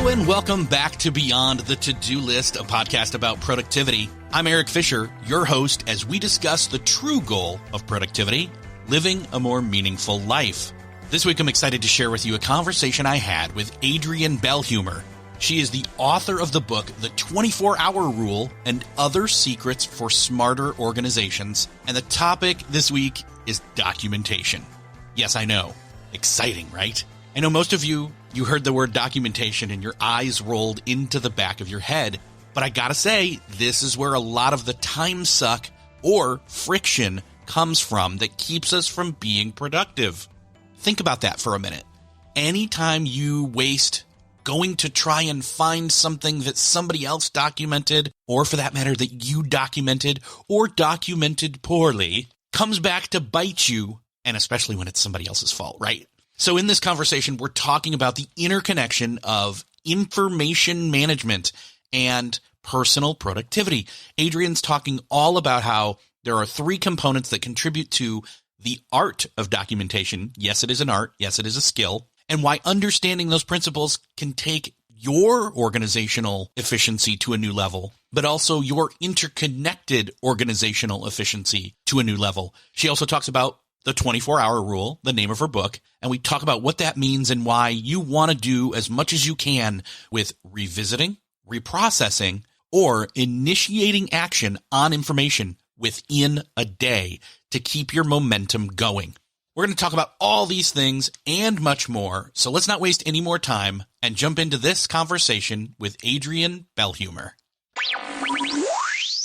Hello and welcome back to Beyond the To-Do List, a podcast about productivity. I'm Erik Fisher, your host, as we discuss the true goal of productivity, living a more meaningful life. This week, I'm excited to share with you a conversation I had with Adrienne Bellehumeur. She is the author of the book, The 24-Hour Rule and Other Secrets for Smarter Organizations. And the topic this week is documentation. Yes, I know. Exciting, right? I know most of you heard the word documentation and your eyes rolled into the back of your head. But I gotta say, this is where a lot of the time suck or friction comes from that keeps us from being productive. Think about that for a minute. Anytime you waste going to try and find something that somebody else documented, or for that matter, that you documented or documented poorly, comes back to bite you, and especially when it's somebody else's fault, right? So in this conversation, we're talking about the interconnection of information management and personal productivity. Adrienne's talking all about how there are three components that contribute to the art of documentation. Yes, it is an art. Yes, it is a skill. And why understanding those principles can take your organizational efficiency to a new level, but also your interconnected organizational efficiency to a new level. She also talks about the 24-hour rule, the name of her book, and we talk about what that means and why you want to do as much as you can with revisiting, reprocessing, or initiating action on information within a day to keep your momentum going. We're going to talk about all these things and much more, so let's not waste any more time and jump into this conversation with Adrienne Bellehumeur.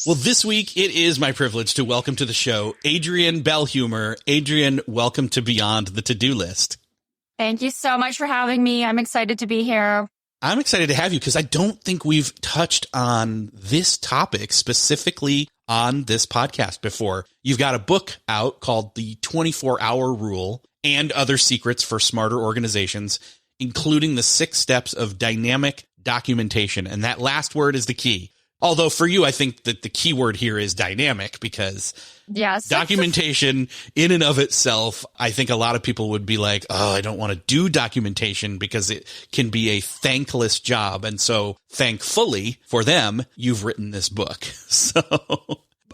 Well, this week, it is my privilege to welcome to the show Adrienne Bellehumeur. Adrienne, welcome to Beyond the To-Do List. Thank you so much for having me. I'm excited to be here. I'm excited to have you because I don't think we've touched on this topic specifically on this podcast before. You've got a book out called The 24-Hour Rule and Other Secrets for Smarter Organizations, including the 6 steps of dynamic documentation. And that last word is the key. Although for you, I think that the key word here is dynamic because yes, documentation in and of itself, I think a lot of people would be like, oh, I don't want to do documentation because it can be a thankless job. And so thankfully for them, you've written this book. So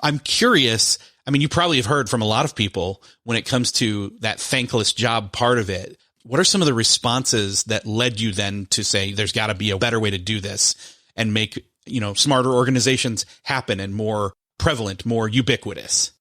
I'm curious. I mean, you probably have heard from a lot of people when it comes to that thankless job part of it. What are some of the responses that led you then to say there's got to be a better way to do this and make smarter organizations happen and more prevalent, more ubiquitous?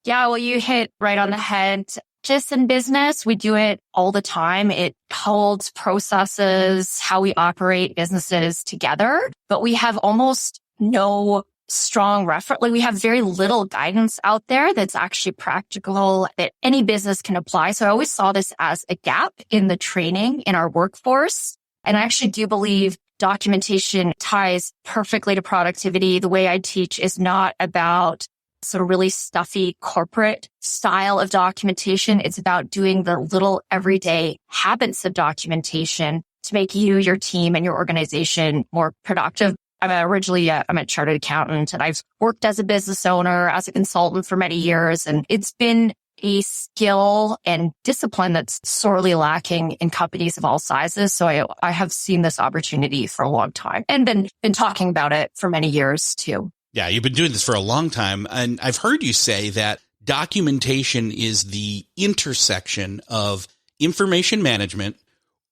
Yeah, well, you hit right on the head. Just in business, we do it all the time. It holds processes, how we operate businesses together, but we have almost no strong reference. Like we have very little guidance out there that's actually practical that any business can apply. So I always saw this as a gap in the training in our workforce. And I actually do believe documentation ties perfectly to productivity. The way I teach is not about sort of really stuffy corporate style of documentation. It's about doing the little everyday habits of documentation to make you, your team, and your organization more productive. I'm a chartered accountant, and I've worked as a business owner, as a consultant for many years, and it's been a skill and discipline that's sorely lacking in companies of all sizes. So I have seen this opportunity for a long time and been talking about it for many years too. Yeah, you've been doing this for a long time. And I've heard you say that documentation is the intersection of information management,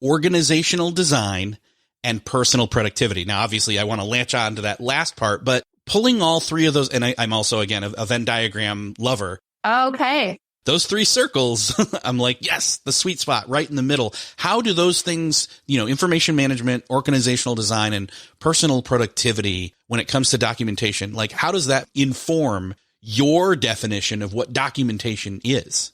organizational design, and personal productivity. Now, obviously, I want to latch on to that last part, but pulling all three of those, and I'm also, again, a Venn diagram lover. Okay. Those 3 circles, I'm like, yes, the sweet spot right in the middle. How do those things, information management, organizational design, and personal productivity, when it comes to documentation, like how does that inform your definition of what documentation is?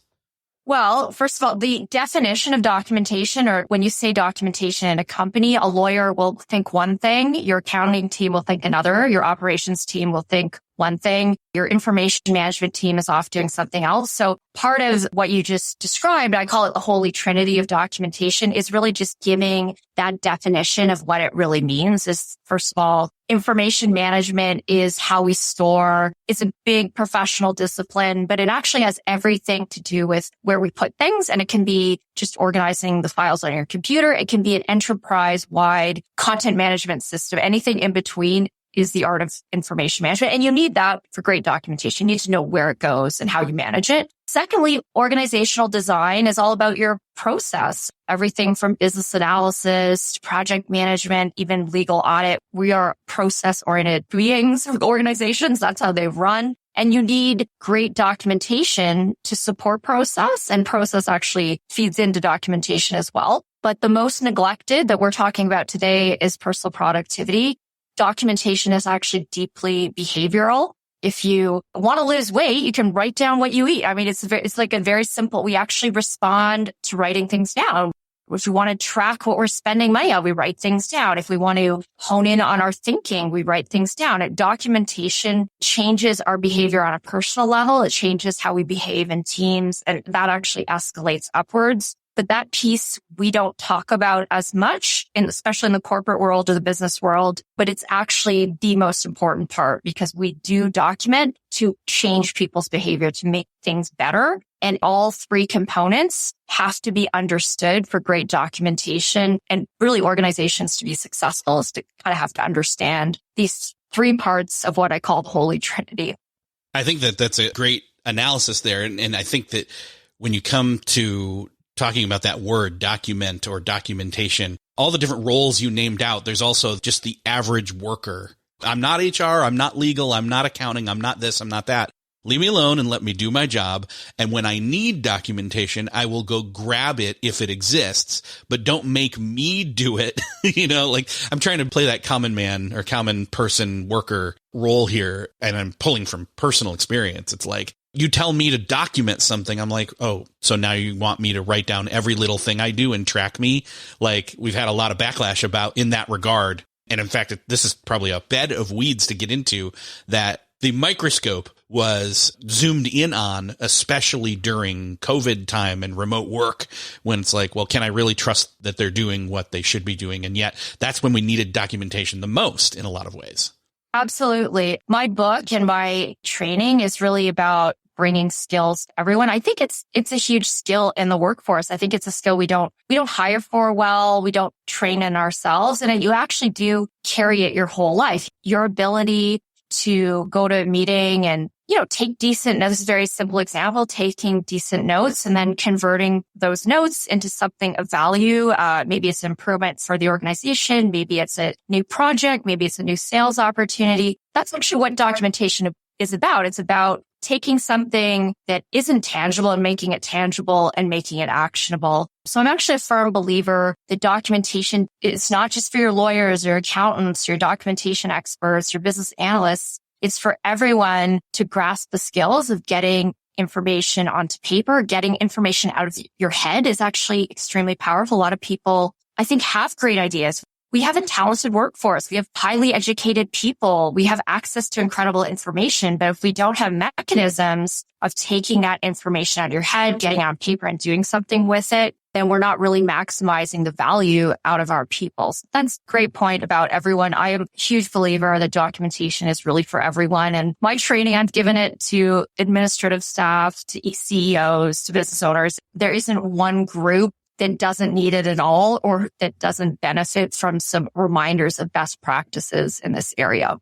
Well, first of all, the definition of documentation, or when you say documentation in a company, a lawyer will think one thing, your accounting team will think another, your operations team will think one thing. Your information management team is off doing something else. So part of what you just described, I call it the holy trinity of documentation, is really just giving that definition of what it really means. Is, first of all, information management is how we store. It's a big professional discipline, but it actually has everything to do with where we put things. And it can be just organizing the files on your computer. It can be an enterprise-wide content management system. Anything in between is the art of information management. And you need that for great documentation. You need to know where it goes and how you manage it. Secondly, organizational design is all about your process. Everything from business analysis to project management, even legal audit. We are process-oriented beings with organizations. That's how they run. And you need great documentation to support process. And process actually feeds into documentation as well. But the most neglected that we're talking about today is personal productivity. Documentation is actually deeply behavioral. If you want to lose weight, you can write down what you eat. I mean, it's like a very simple, we actually respond to writing things down. If we want to track what we're spending money on, we write things down. If we want to hone in on our thinking, we write things down. Documentation changes our behavior on a personal level. It changes how we behave in teams, and that actually escalates upwards. But that piece we don't talk about as much, especially in the corporate world or the business world, but it's actually the most important part because we do document to change people's behavior, to make things better. And all three components have to be understood for great documentation, and really organizations to be successful is to kind of have to understand these three parts of what I call the Holy Trinity. I think that that's a great analysis there. And I think that when you come to talking about that word document or documentation, all the different roles you named out, there's also just the average worker. I'm not HR. I'm not legal. I'm not accounting. I'm not this. I'm not that. Leave me alone and let me do my job. And when I need documentation, I will go grab it if it exists, but don't make me do it. Like I'm trying to play that common man or common person worker role here. And I'm pulling from personal experience. It's like, you tell me to document something. I'm like, oh, so now you want me to write down every little thing I do and track me? Like we've had a lot of backlash about in that regard. And in fact, this is probably a bed of weeds to get into, that the microscope was zoomed in on, especially during COVID time and remote work, when it's like, well, can I really trust that they're doing what they should be doing? And yet that's when we needed documentation the most in a lot of ways. Absolutely. My book and my training is really about bringing skills to everyone. I think it's a huge skill in the workforce. I think it's a skill we don't hire for well. We don't train in ourselves. And you actually do carry it your whole life. Your ability to go to a meeting and, take decent, now this is a very simple example, taking decent notes and then converting those notes into something of value. Maybe it's an improvement for the organization. Maybe it's a new project. Maybe it's a new sales opportunity. That's actually what documentation is about. It's about taking something that isn't tangible and making it tangible and making it actionable. So I'm actually a firm believer that documentation is not just for your lawyers, your accountants, your documentation experts, your business analysts. It's for everyone to grasp the skills of getting information onto paper. Getting information out of your head is actually extremely powerful. A lot of people, I think, have great ideas. We have a talented workforce. We have highly educated people. We have access to incredible information. But if we don't have mechanisms of taking that information out of your head, getting it on paper and doing something with it, then we're not really maximizing the value out of our people. So that's a great point about everyone. I am a huge believer that documentation is really for everyone. And my training, I've given it to administrative staff, to CEOs, to business owners. There isn't one group that doesn't need it at all or that doesn't benefit from some reminders of best practices in this area.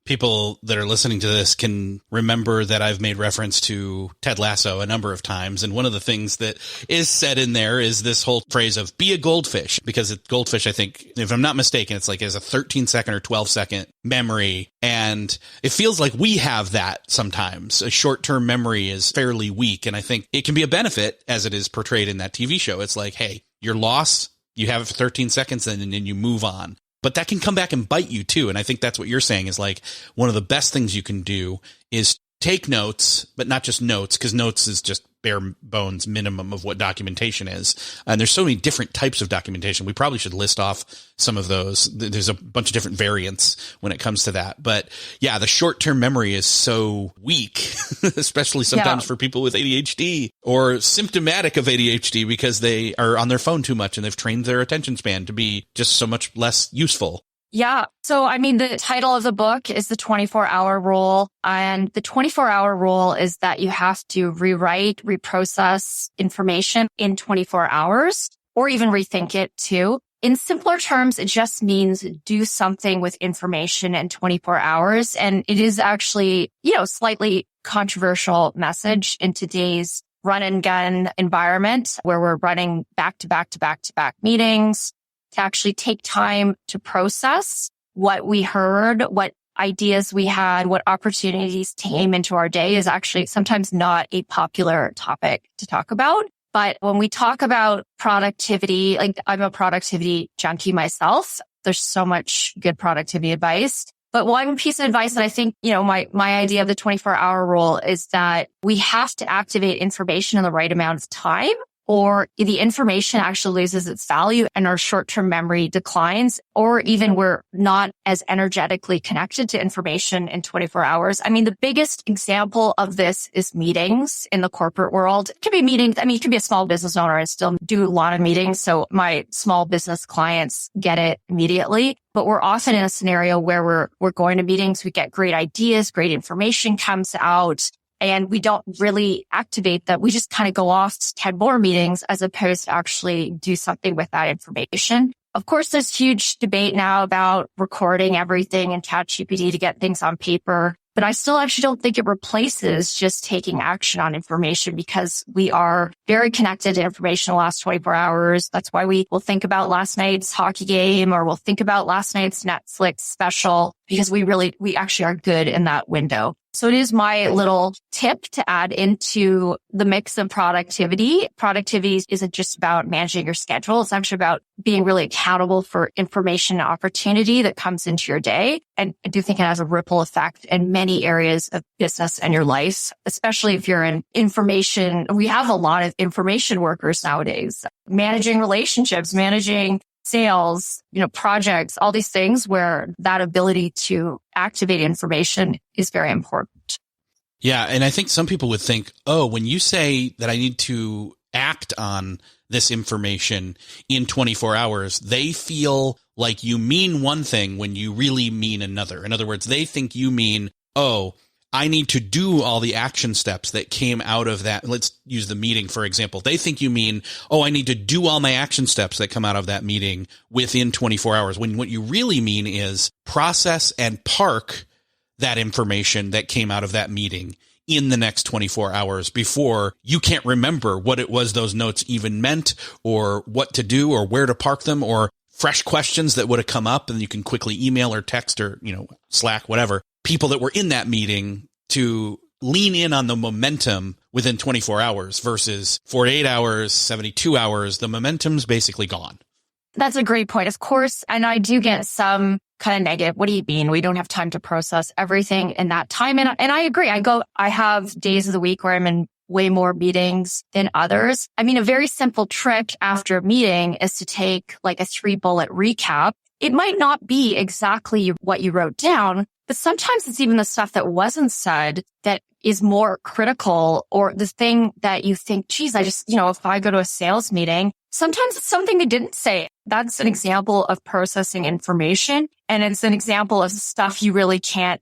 People that are listening to this can remember that I've made reference to Ted Lasso a number of times. And one of the things that is said in there is this whole phrase of be a goldfish, because goldfish, I think, if I'm not mistaken, it's like has a 13-second or 12-second memory. And it feels like we have that sometimes. A short-term memory is fairly weak. And I think it can be a benefit as it is portrayed in that TV show. It's like, hey, you're lost. You have it for 13 seconds and then you move on. But that can come back and bite you too. And I think that's what you're saying is like one of the best things you can do is take notes, but not just notes, because notes is just bare bones minimum of what documentation is. And there's so many different types of documentation. We probably should list off some of those. There's a bunch of different variants when it comes to that. But yeah, the short-term memory is so weak, especially sometimes for people with ADHD or symptomatic of ADHD because they are on their phone too much and they've trained their attention span to be just so much less useful. Yeah. So, I mean, the title of the book is the 24-hour rule. And the 24-hour rule is that you have to rewrite, reprocess information in 24 hours, or even rethink it too. In simpler terms, it just means do something with information in 24 hours. And it is actually, slightly controversial message in today's run and gun environment where we're running back to back to back to back meetings. To actually take time to process what we heard, what ideas we had, what opportunities came into our day is actually sometimes not a popular topic to talk about. But when we talk about productivity, like I'm a productivity junkie myself, there's so much good productivity advice. But one piece of advice that I think, my idea of the 24-hour rule is that we have to activate information in the right amount of time, or the information actually loses its value and our short-term memory declines, or even we're not as energetically connected to information in 24 hours. I mean, the biggest example of this is meetings in the corporate world. It could be meetings. I mean, you could be a small business owner and still do a lot of meetings. So my small business clients get it immediately. But we're often in a scenario where we're going to meetings. We get great ideas, great information comes out. And we don't really activate that. We just kind of go off to 10 more meetings as opposed to actually do something with that information. Of course, there's huge debate now about recording everything in ChatGPT to get things on paper. But I still actually don't think it replaces just taking action on information because we are very connected to information the last 24 hours. That's why we will think about last night's hockey game or we'll think about last night's Netflix special because we actually are good in that window. So it is my little tip to add into the mix of productivity. Productivity isn't just about managing your schedule. It's actually about being really accountable for information and opportunity that comes into your day. And I do think it has a ripple effect in many areas of business and your life, especially if you're in information. We have a lot of information workers nowadays, managing relationships, managing sales, projects, all these things where that ability to activate information is very important. Yeah. And I think some people would think, when you say that I need to act on this information in 24 hours, they feel like you mean one thing when you really mean another. In other words, they think you mean, I need to do all the action steps that came out of that. Let's use the meeting, for example. They think you mean, I need to do all my action steps that come out of that meeting within 24 hours. When what you really mean is process and park that information that came out of that meeting in the next 24 hours before you can't remember what it was those notes even meant or what to do or where to park them or fresh questions that would have come up and you can quickly email or text or, Slack, whatever. People that were in that meeting to lean in on the momentum within 24 hours versus 48 hours, 72 hours, the momentum's basically gone. That's a great point. Of course, and I do get some kind of negative. What do you mean? We don't have time to process everything in that time. And I agree. I have days of the week where I'm in way more meetings than others. I mean, a very simple trick after a meeting is to take like a 3-bullet recap. It might not be exactly what you wrote down, but sometimes it's even the stuff that wasn't said that is more critical or the thing that you think, geez, I just, if I go to a sales meeting, sometimes it's something they didn't say. That's an example of processing information. And it's an example of stuff you really can't,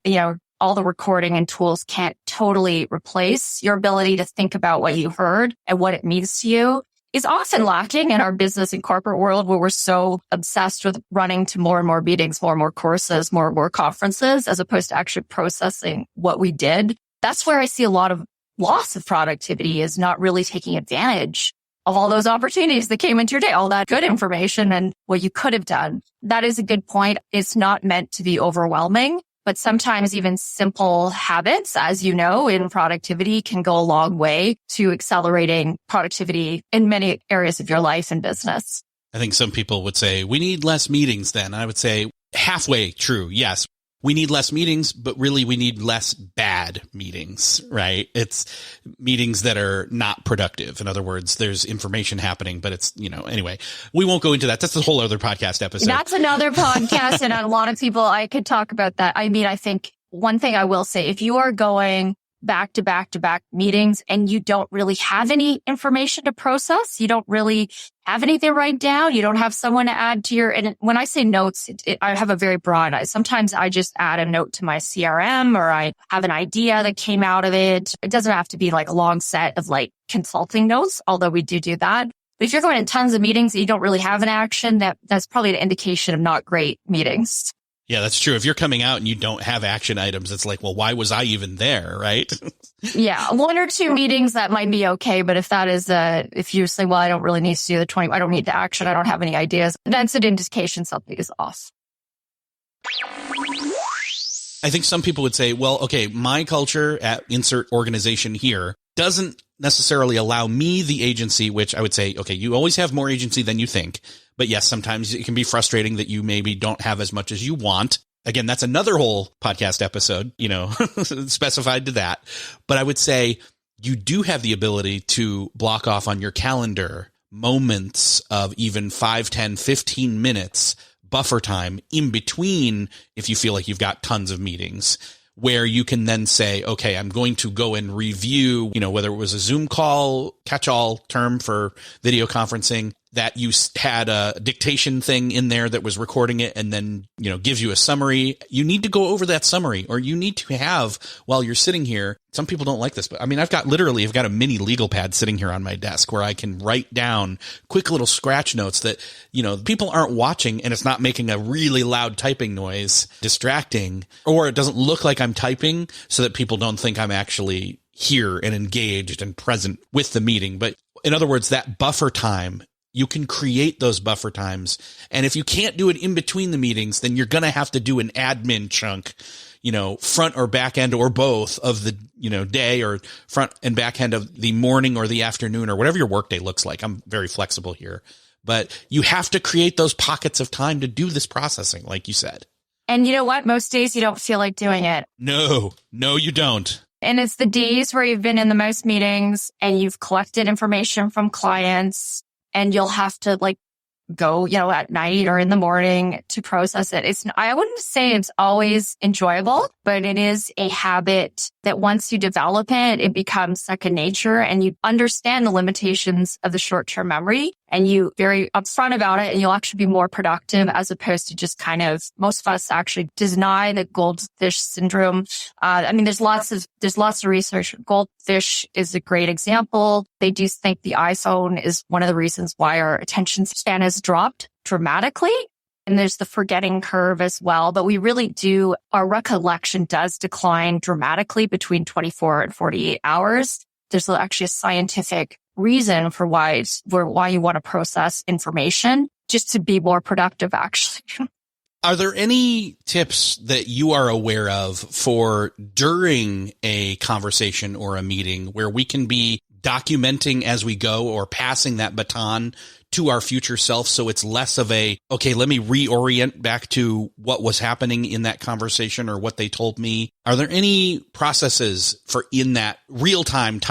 all the recording and tools can't totally replace. Your ability to think about what you heard and what it means to you is often lacking in our business and corporate world where we're so obsessed with running to more and more meetings, more and more courses, more and more conferences, as opposed to actually processing what we did. That's where I see a lot of loss of productivity is not really taking advantage of all those opportunities that came into your day, all that good information and what you could have done. That is a good point. It's not meant to be overwhelming. But sometimes even simple habits, as you know, in productivity can go a long way to accelerating productivity in many areas of your life and business. I think some people would say, we need less meetings then. I would say halfway true. Yes. we need less meetings, but really we need less bad meetings, right? It's meetings that are not productive. In other words, there's information happening, but it's, anyway, we won't go into that. That's a whole other podcast episode. That's another podcast. And a lot of people, I could talk about that. I mean, I think one thing I will say, if you are going back to back to back meetings and you don't really have any information to process, you don't really have anything to write down, you don't have someone to add to your, and when I say notes, I have a very broad, sometimes I just add a note to my CRM, or I have an idea that came out of it. It doesn't have to be like a long set of like consulting notes, although we do that. But if you're going to tons of meetings and you don't really have an action, that's probably an indication of not great meetings. Yeah, that's true. If you're coming out and you don't have action items, it's like, well, why was I even there? Right. Yeah. 1 or 2 meetings, that might be okay. But if that is, if you say, well, I don't really need to do the 20, I don't need the action, I don't have any ideas, that's an indication something is off. I think some people would say, well, okay, my culture at insert organization here doesn't necessarily allow me the agency, which I would say, okay, you always have more agency than you think. But yes, sometimes it can be frustrating that you maybe don't have as much as you want. Again, that's another whole podcast episode, specified to that. But I would say you do have the ability to block off on your calendar moments of even 5, 10, 15 minutes buffer time in between if you feel like you've got tons of meetings, where you can then say, okay, I'm going to go and review, whether it was a Zoom call, catch-all term for video conferencing, that you had a dictation thing in there that was recording it and then, gives you a summary. You need to go over that summary, or you need to have, while you're sitting here, some people don't like this, but I mean, I've got a mini legal pad sitting here on my desk where I can write down quick little scratch notes that, people aren't watching and it's not making a really loud typing noise, distracting, or it doesn't look like I'm typing so that people don't think I'm actually here and engaged and present with the meeting. But in other words, that buffer time, you can create those buffer times. And if you can't do it in between the meetings, then you're going to have to do an admin chunk, front or back end or both of the, day, or front and back end of the morning or the afternoon or whatever your workday looks like. I'm very flexible here, but you have to create those pockets of time to do this processing, like you said. And you know what? Most days you don't feel like doing it. No, you don't. And it's the days where you've been in the most meetings and you've collected information from clients, and you'll have to go, at night or in the morning to process it. I wouldn't say it's always enjoyable, but it is a habit that once you develop it, it becomes second nature, and you understand the limitations of the short-term memory, and you very upfront about it, and you'll actually be more productive, as opposed to just kind of, most of us actually deny the goldfish syndrome. There's lots of research. Goldfish is a great example. They do think the iPhone is one of the reasons why our attention span has dropped dramatically. And there's the forgetting curve as well. But we really do, our recollection does decline dramatically between 24 and 48 hours. There's actually a scientific reason for why you want to process information, just to be more productive, actually. Are there any tips that you are aware of for during a conversation or a meeting where we can be documenting as we go, or passing that baton to our future self, so it's less of a, okay, let me reorient back to what was happening in that conversation or what they told me? Are there any processes for in that real-time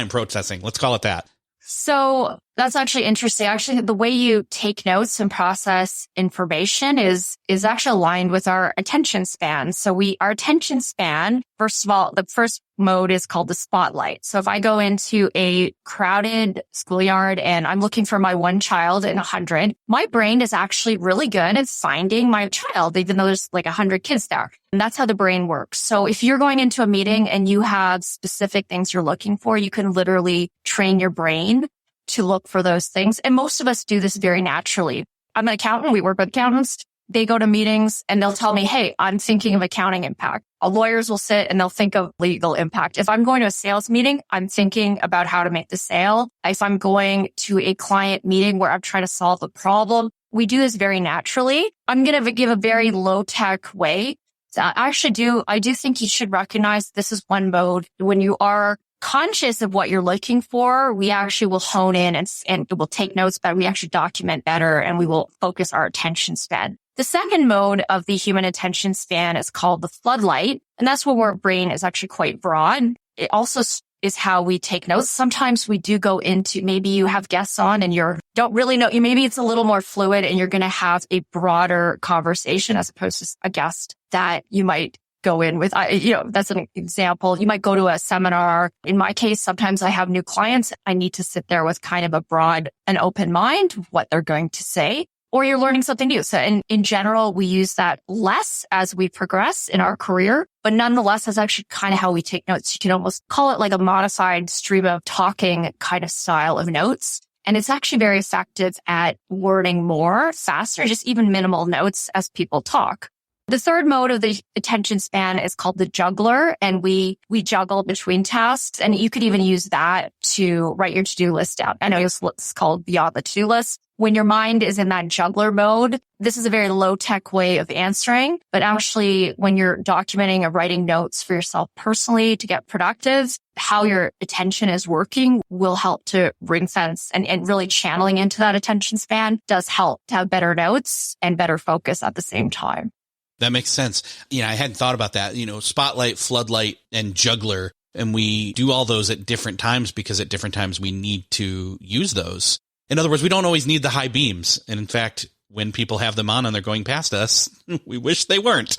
processing? Let's call it that. So that's actually interesting. Actually, the way you take notes and process information is actually aligned with our attention span. So our attention span, first of all, the first mode is called the spotlight. So if I go into a crowded schoolyard and I'm looking for my one child in 100, my brain is actually really good at finding my child, even though there's 100 kids there. And that's how the brain works. So if you're going into a meeting and you have specific things you're looking for, you can literally train your brain to look for those things. And most of us do this very naturally. I'm an accountant. We work with accountants. They go to meetings and they'll tell me, hey, I'm thinking of accounting impact. Lawyers will sit and they'll think of legal impact. If I'm going to a sales meeting, I'm thinking about how to make the sale. If I'm going to a client meeting where I'm trying to solve a problem, we do this very naturally. I'm going to give a very low tech way. So I do think you should recognize this is one mode. When you are conscious of what you're looking for, we actually will hone in and we'll take notes, but we actually document better, and we will focus our attention span The second mode of the human attention span is called the floodlight. And that's where our brain is actually quite broad. It also is how we take notes. Sometimes we do go into, maybe you have guests on and don't really know, maybe it's a little more fluid and you're going to have a broader conversation as opposed to a guest that you might go in with. That's an example. You might go to a seminar. In my case, sometimes I have new clients. I need to sit there with kind of a broad and open mind, what they're going to say, or you're learning something new. So in general, we use that less as we progress in our career, but nonetheless, that's actually kind of how we take notes. You can almost call it like a modified stream of talking kind of style of notes. And it's actually very effective at wording more, faster, just even minimal notes as people talk. The third mode of the attention span is called the juggler, and we juggle between tasks, and you could even use that to write your to-do list out. I know it's called beyond the to-do list. When your mind is in that juggler mode, this is a very low-tech way of answering, but actually when you're documenting or writing notes for yourself personally to get productive, how your attention is working will help to ring fence and really channeling into that attention span does help to have better notes and better focus at the same time. That makes sense. I hadn't thought about that, spotlight, floodlight, and juggler. And we do all those at different times because at different times we need to use those. In other words, we don't always need the high beams. And in fact, when people have them on and they're going past us, we wish they weren't.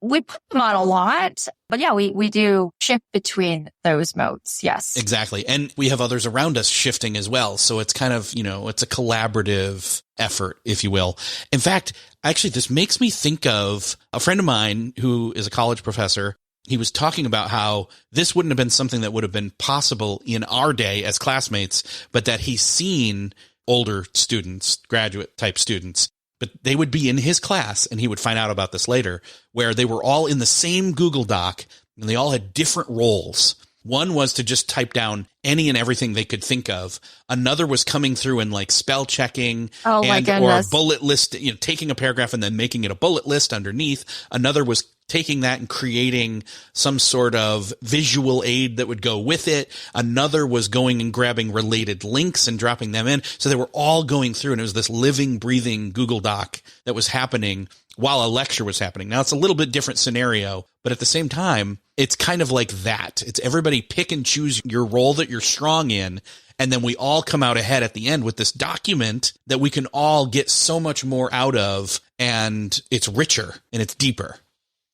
We put them on a lot, but yeah, we do shift between those modes. Yes, exactly. And we have others around us shifting as well. So it's kind of, it's a collaborative effort, if you will. In fact, actually, this makes me think of a friend of mine who is a college professor. He was talking about how this wouldn't have been something that would have been possible in our day as classmates, but that he's seen older students, graduate type students, but they would be in his class, and he would find out about this later, where they were all in the same Google Doc and they all had different roles. One was to just type down any and everything they could think of. Another was coming through and like spell checking or a bullet list, taking a paragraph and then making it a bullet list underneath. Another was taking that and creating some sort of visual aid that would go with it. Another was going and grabbing related links and dropping them in. So they were all going through, and it was this living, breathing Google Doc that was happening while a lecture was happening. Now, it's a little bit different scenario, but at the same time, it's kind of like that. It's everybody pick and choose your role that you're strong in, and then we all come out ahead at the end with this document that we can all get so much more out of, and it's richer and it's deeper.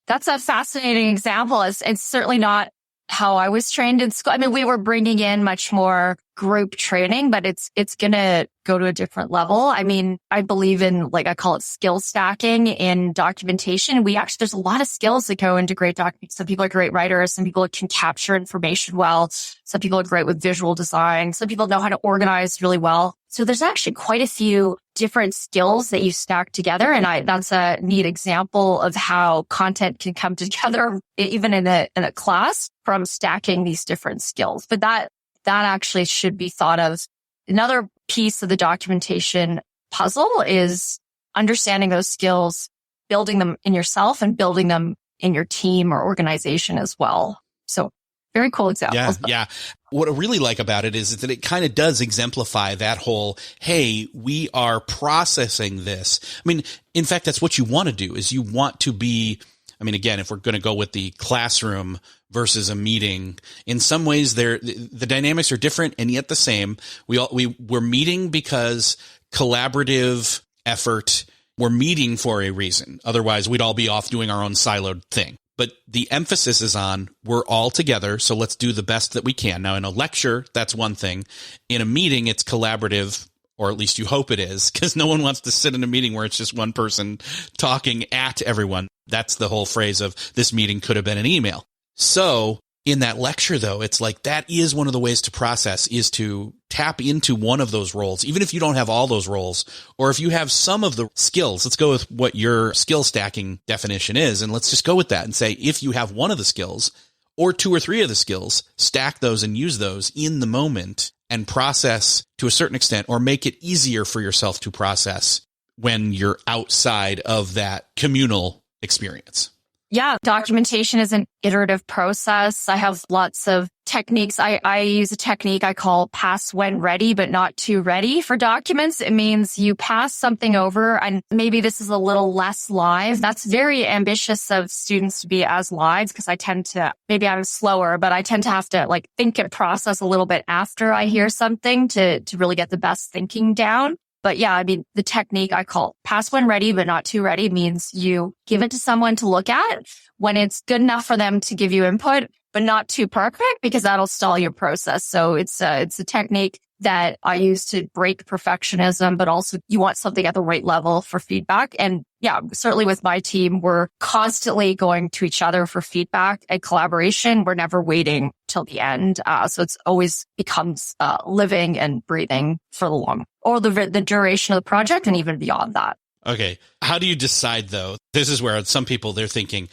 That's a fascinating example. It's certainly not how I was trained in school. I mean, we were bringing in much more group training, but it's going to go to a different level. I mean, I believe in, I call it skill stacking in documentation. There's a lot of skills that go into great documents. Some people are great writers. Some people can capture information well. Some people are great with visual design. Some people know how to organize really well. So there's actually quite a few different skills that you stack together. And that's a neat example of how content can come together, even in a class, from stacking these different skills. But that actually should be thought of. Another piece of the documentation puzzle is understanding those skills, building them in yourself and building them in your team or organization as well. So very cool example. Yeah. What I really like about it is that it kind of does exemplify that whole, hey, we are processing this. I mean, in fact, that's what you want to do, is you want to be, again, if we're going to go with the classroom versus a meeting, in some ways the dynamics are different and yet the same. We're meeting because collaborative effort. We're meeting for a reason. Otherwise, we'd all be off doing our own siloed thing. But the emphasis is on we're all together, so let's do the best that we can. Now, in a lecture, that's one thing. In a meeting, it's collaborative, or at least you hope it is, because no one wants to sit in a meeting where it's just one person talking at everyone. That's the whole phrase of this meeting could have been an email. So in that lecture, though, it's like that is one of the ways to process, is to tap into one of those roles, even if you don't have all those roles, or if you have some of the skills. Let's go with what your skill stacking definition is, and let's just go with that and say if you have one of the skills or two or three of the skills, stack those and use those in the moment and process to a certain extent, or make it easier for yourself to process when you're outside of that communal experience. Yeah, documentation is an iterative process. I have lots of techniques. I use a technique I call pass when ready, but not too ready for documents. It means you pass something over, and maybe this is a little less live. That's very ambitious of students to be as live, because I tend to, maybe I'm slower, but I tend to have to like think and process a little bit after I hear something to really get the best thinking down. But yeah, I mean, the technique I call pass when ready, but not too ready means you give it to someone to look at when it's good enough for them to give you input, but not too perfect, because that'll stall your process. So it's a technique that I use to break perfectionism, but also you want something at the right level for feedback. And yeah, certainly with my team, we're constantly going to each other for feedback and collaboration. We're never waiting till the end. So it's always becomes living and breathing for the long, or the duration of the project and even beyond that. Okay. How do you decide though? This is where some people, they're thinking,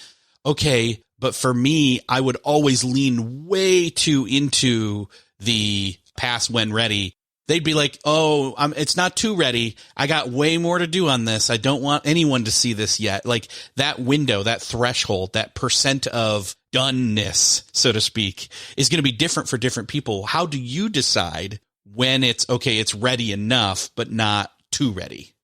okay, but for me, I would always lean way too into the pass when ready. They'd be like, oh, it's not too ready. I got way more to do on this. I don't want anyone to see this yet. Like that window, that threshold, that percent of doneness, so to speak, is going to be different for different people. How do you decide when it's okay, it's ready enough, but not too ready?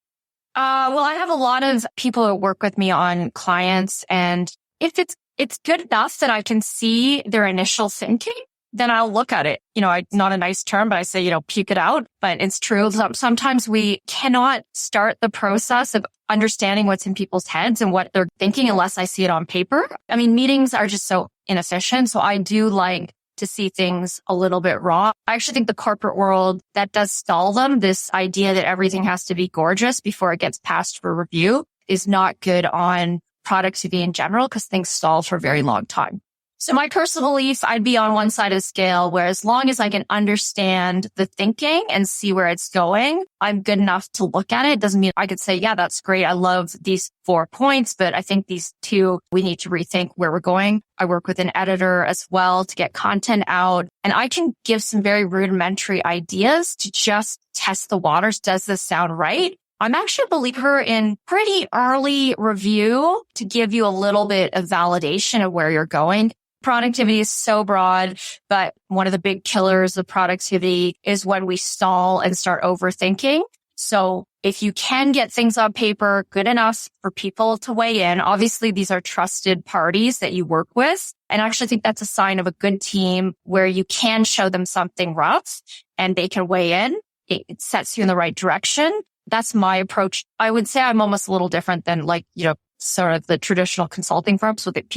Well, I have a lot of people who work with me on clients, and if it's good enough that I can see their initial thinking, then I'll look at it. Not a nice term, but I say, puke it out. But it's true. Sometimes we cannot start the process of understanding what's in people's heads and what they're thinking unless I see it on paper. I mean, meetings are just so inefficient. So I do like to see things a little bit raw. I actually think the corporate world, that does stall them. This idea that everything has to be gorgeous before it gets passed for review is not good on productivity in general, because things stall for a very long time. So my personal belief, I'd be on one side of the scale where as long as I can understand the thinking and see where it's going, I'm good enough to look at it. Doesn't mean I could say, yeah, that's great. I love these 4 points, but I think these 2, we need to rethink where we're going. I work with an editor as well to get content out, and I can give some very rudimentary ideas to just test the waters. Does this sound right? I'm actually a believer in pretty early review to give you a little bit of validation of where you're going. Productivity is so broad, but one of the big killers of productivity is when we stall and start overthinking. So if you can get things on paper good enough for people to weigh in, obviously these are trusted parties that you work with. And I actually think that's a sign of a good team where you can show them something rough and they can weigh in. It sets you in the right direction. That's my approach. I would say I'm almost a little different than sort of the traditional consulting firms, so that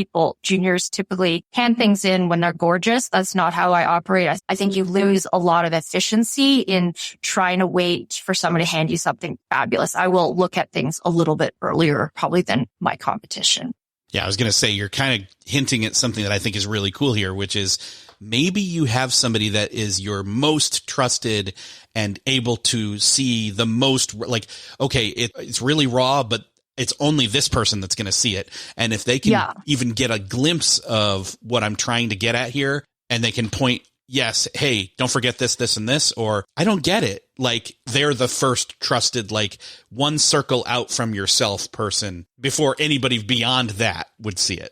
juniors typically hand things in when they're gorgeous. That's not how I operate. I think you lose a lot of efficiency in trying to wait for someone to hand you something fabulous. I will look at things a little bit earlier, probably than my competition. Yeah, I was going to say, you're kind of hinting at something that I think is really cool here, which is maybe you have somebody that is your most trusted and able to see the most, okay, it's really raw, but it's only this person that's going to see it. And if they can even get a glimpse of what I'm trying to get at here, and they can point, yes, hey, don't forget this, this, and this, or I don't get it. Like they're the first trusted, one circle out from yourself person before anybody beyond that would see it.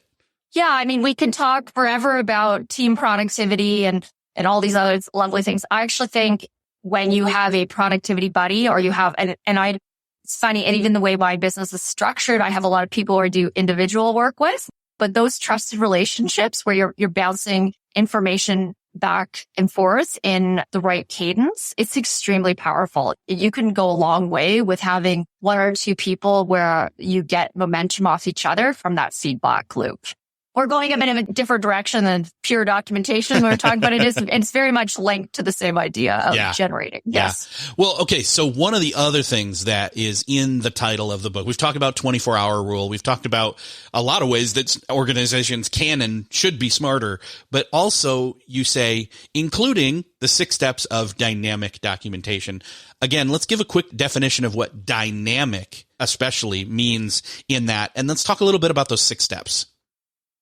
Yeah. I mean, we can talk forever about team productivity and all these other lovely things. I actually think when you have a productivity buddy, or you have, it's funny, and even the way my business is structured, I have a lot of people who I do individual work with, but those trusted relationships where you're bouncing information back and forth in the right cadence, it's extremely powerful. You can go a long way with having 1 or 2 people where you get momentum off each other from that feedback loop. We're going a bit of a different direction than pure documentation we're talking about. It's very much linked to the same idea of generating. Yes. Yeah. Well, okay. So one of the other things that is in the title of the book, we've talked about 24-hour rule. We've talked about a lot of ways that organizations can and should be smarter, but also you say, including the 6 steps of dynamic documentation. Again, let's give a quick definition of what dynamic especially means in that. And let's talk a little bit about those 6 steps.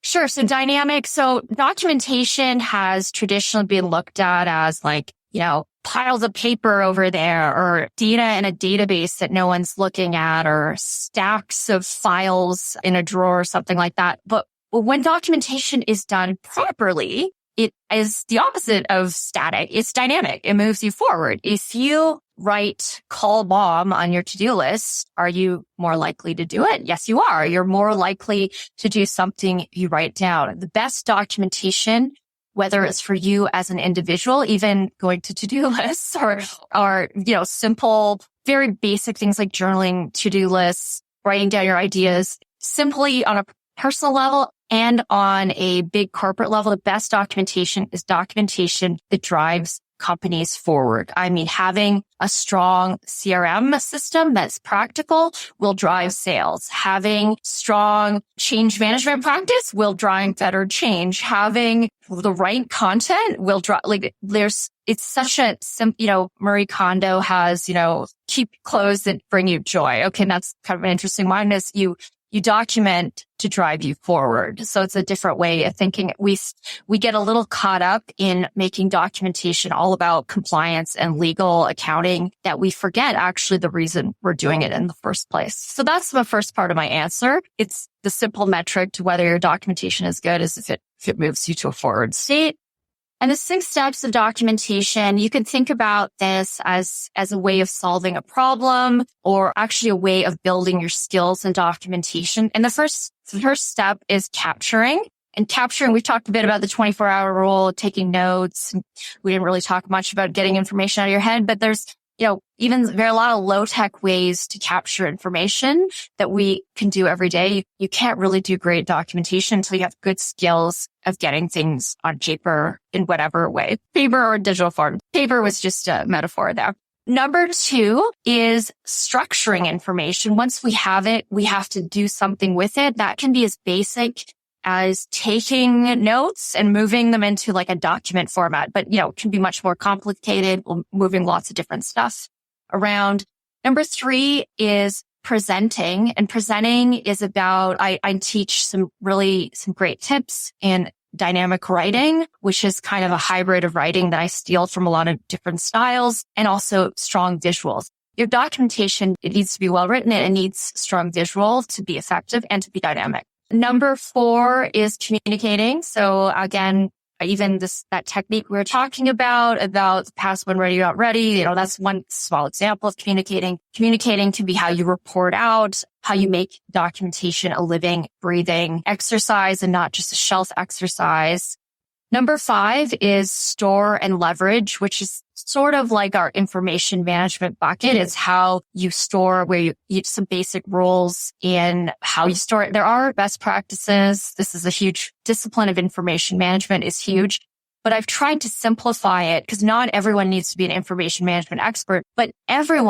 Sure. So dynamic. So documentation has traditionally been looked at as piles of paper over there, or data in a database that no one's looking at, or stacks of files in a drawer or something like that. But when documentation is done properly, it is the opposite of static. It's dynamic. It moves you forward. If you write call mom on your to-do list, are you more likely to do it? Yes, you are. You're more likely to do something if you write down. The best documentation, whether it's for you as an individual, even going to-do lists or, simple, very basic things like journaling, to-do lists, writing down your ideas, simply on a personal level and on a big corporate level, the best documentation is documentation that drives companies forward. I mean, having a strong CRM system that's practical will drive sales. Having strong change management practice will drive better change. Having the right content will drive, it's such a simple, Marie Kondo has, keep clothes that bring you joy. Okay. And that's kind of an interesting one is you document to drive you forward. So it's a different way of thinking. We get a little caught up in making documentation all about compliance and legal accounting that we forget actually the reason we're doing it in the first place. So that's the first part of my answer. It's the simple metric to whether your documentation is good is if it moves you to a forward state. And the 6 steps of documentation, you can think about this as a way of solving a problem or actually a way of building your skills in documentation. And the first step is capturing. And capturing, we've talked a bit about the 24-hour rule, taking notes. We didn't really talk much about getting information out of your head, but there's there are a lot of low-tech ways to capture information that we can do every day. You can't really do great documentation until you have good skills of getting things on paper in whatever way, paper or digital form. Paper was just a metaphor there. Number 2 is structuring information. Once we have it, we have to do something with it. That can be as basic as taking notes and moving them into like a document format, but it can be much more complicated, moving lots of different stuff around. Number 3 is presenting, and presenting is about, I teach some great tips in dynamic writing, which is kind of a hybrid of writing that I steal from a lot of different styles, and also strong visuals. Your documentation, it needs to be well written and it needs strong visual to be effective and to be dynamic. Number 4 is communicating. So again, even that technique we were talking about the past when ready, not ready, that's one small example of communicating. Communicating can be how you report out, how you make documentation a living, breathing exercise and not just a shelf exercise. Number 5 is store and leverage, which is sort of like our information management bucket. It's how you store, where you some basic rules in how you store it. There are best practices. This is a huge discipline of information management is huge, but I've tried to simplify it because not everyone needs to be an information management expert, but every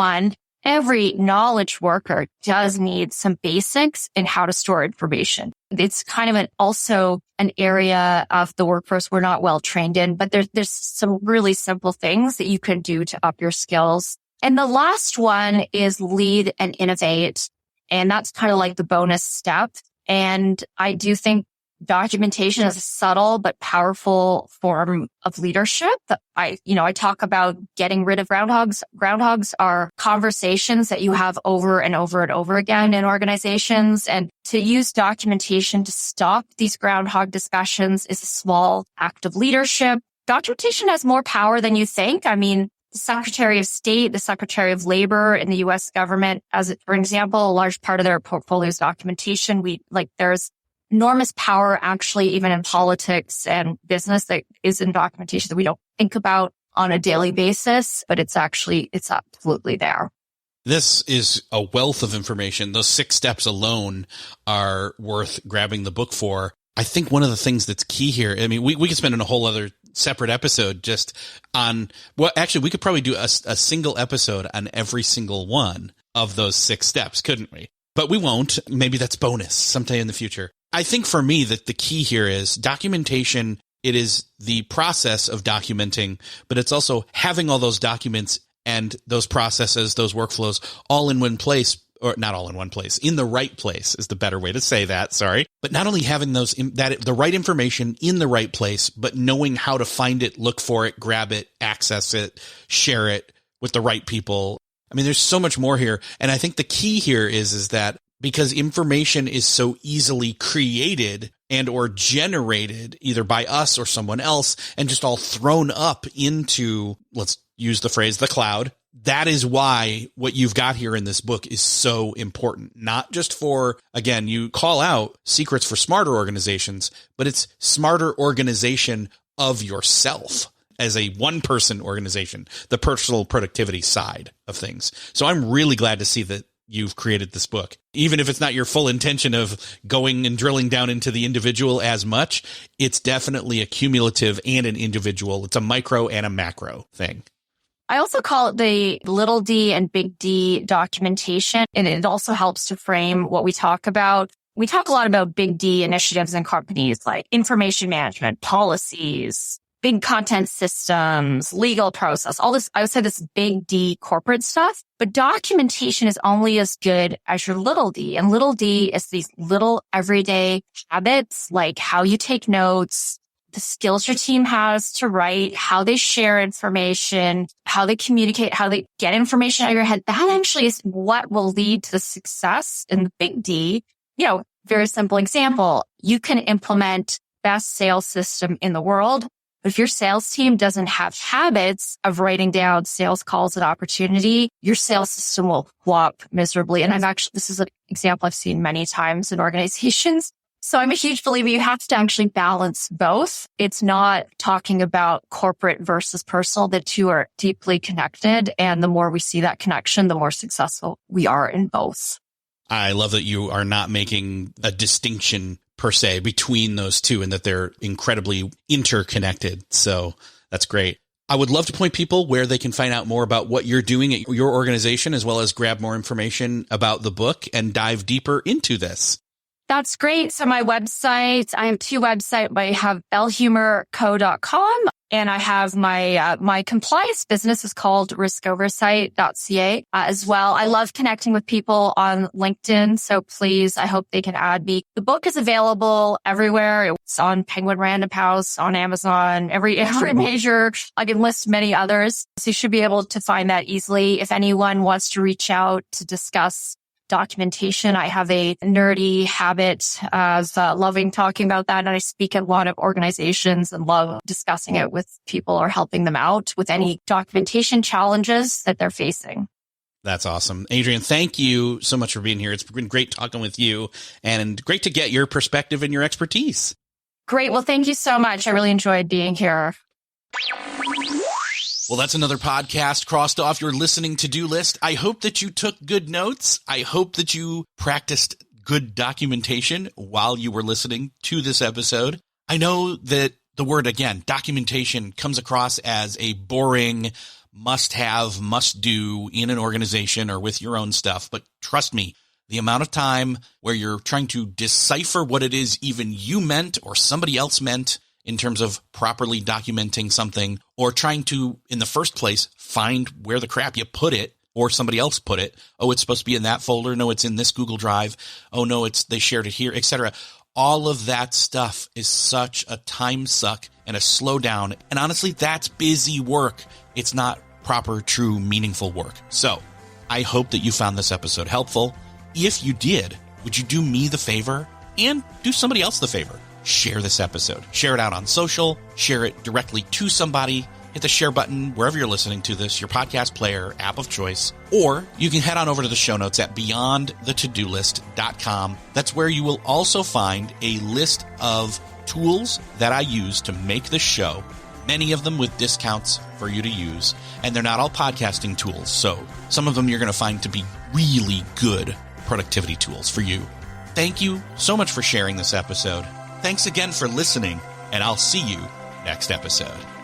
knowledge worker does need some basics in how to store information. It's kind of also an area of the workforce we're not well trained in, but there's some really simple things that you can do to up your skills. And the last one is lead and innovate. And that's kind of like the bonus step. And I do think documentation is a subtle but powerful form of leadership. I talk about getting rid of groundhogs. Groundhogs are conversations that you have over and over and over again in organizations. And to use documentation to stop these groundhog discussions is a small act of leadership. Documentation has more power than you think. I mean, the Secretary of State, the Secretary of Labor in the U.S. government, for example, a large part of their portfolio is documentation. There's enormous power actually even in politics and business that is in documentation that we don't think about on a daily basis, but it's absolutely there. This is a wealth of information. Those 6 steps alone are worth grabbing the book for. I think one of the things that's key here, I mean, we could spend in a whole other separate episode just on, well, actually we could probably do a single episode on every single one of those 6 steps, couldn't we? But we won't. Maybe that's bonus sometime in the future. I think for me that the key here is documentation. It is the process of documenting, but it's also having all those documents and those processes, those workflows all in one place, or not all in one place, in the right place is the better way to say that. Sorry. But not only having the right information in the right place, but knowing how to find it, look for it, grab it, access it, share it with the right people. I mean, there's so much more here. And I think the key here is that because information is so easily created, and or generated either by us or someone else and just all thrown up into, let's use the phrase, the cloud. That is why what you've got here in this book is so important, not just for, again, you call out secrets for smarter organizations, but it's smarter organization of yourself as a one-person organization, the personal productivity side of things. So I'm really glad to see that you've created this book. Even if it's not your full intention of going and drilling down into the individual as much, it's definitely a cumulative and an individual. It's a micro and a macro thing. I also call it the little d and big D documentation, and it also helps to frame what we talk about. We talk a lot about big D initiatives in companies like information management, policies, big content systems, legal process, all this, I would say this big D corporate stuff. But documentation is only as good as your little d. And little d is these little everyday habits, like how you take notes, the skills your team has to write, how they share information, how they communicate, how they get information out of your head. That actually is what will lead to the success in the big D. Very simple example. You can implement best sales system in the world, but if your sales team doesn't have habits of writing down sales calls and opportunity, your sales system will flop miserably. And this is an example I've seen many times in organizations. So I'm a huge believer you have to actually balance both. It's not talking about corporate versus personal. The two are deeply connected. And the more we see that connection, the more successful we are in both. I love that you are not making a distinction per se between those two and that they're incredibly interconnected. So that's great. I would love to point people where they can find out more about what you're doing at your organization, as well as grab more information about the book and dive deeper into this. That's great. So my website, I have two websites. I have bellehumorco.com and I have my compliance business is called riskoversight.ca as well. I love connecting with people on LinkedIn. So please, I hope they can add me. The book is available everywhere. It's on Penguin Random House, on Amazon, every major. I can list many others. So you should be able to find that easily. If anyone wants to reach out to discuss documentation, I have a nerdy habit of loving talking about that. And I speak at a lot of organizations and love discussing it with people or helping them out with any documentation challenges that they're facing. That's awesome. Adrienne, thank you so much for being here. It's been great talking with you and great to get your perspective and your expertise. Great. Well, thank you so much. I really enjoyed being here. Well, that's another podcast crossed off your listening to-do list. I hope that you took good notes. I hope that you practiced good documentation while you were listening to this episode. I know that the word, again, documentation comes across as a boring must-have, must-do in an organization or with your own stuff. But trust me, the amount of time where you're trying to decipher what it is even you meant or somebody else meant in terms of properly documenting something, or trying to, in the first place, find where the crap you put it or somebody else put it. Oh, it's supposed to be in that folder. No, it's in this Google Drive. Oh, no, they shared it here, etc. All of that stuff is such a time suck and a slowdown. And honestly, that's busy work. It's not proper, true, meaningful work. So I hope that you found this episode helpful. If you did, would you do me the favor and do somebody else the favor? Share this episode. Share it out on social. Share it directly to somebody. Hit the share button wherever you're listening to this, your podcast player, app of choice. Or you can head on over to the show notes at beyondthetodolist.com. That's where you will also find a list of tools that I use to make this show, many of them with discounts for you to use. And they're not all podcasting tools, so some of them you're going to find to be really good productivity tools for you. Thank you so much for sharing this episode. Thanks again for listening, and I'll see you next episode.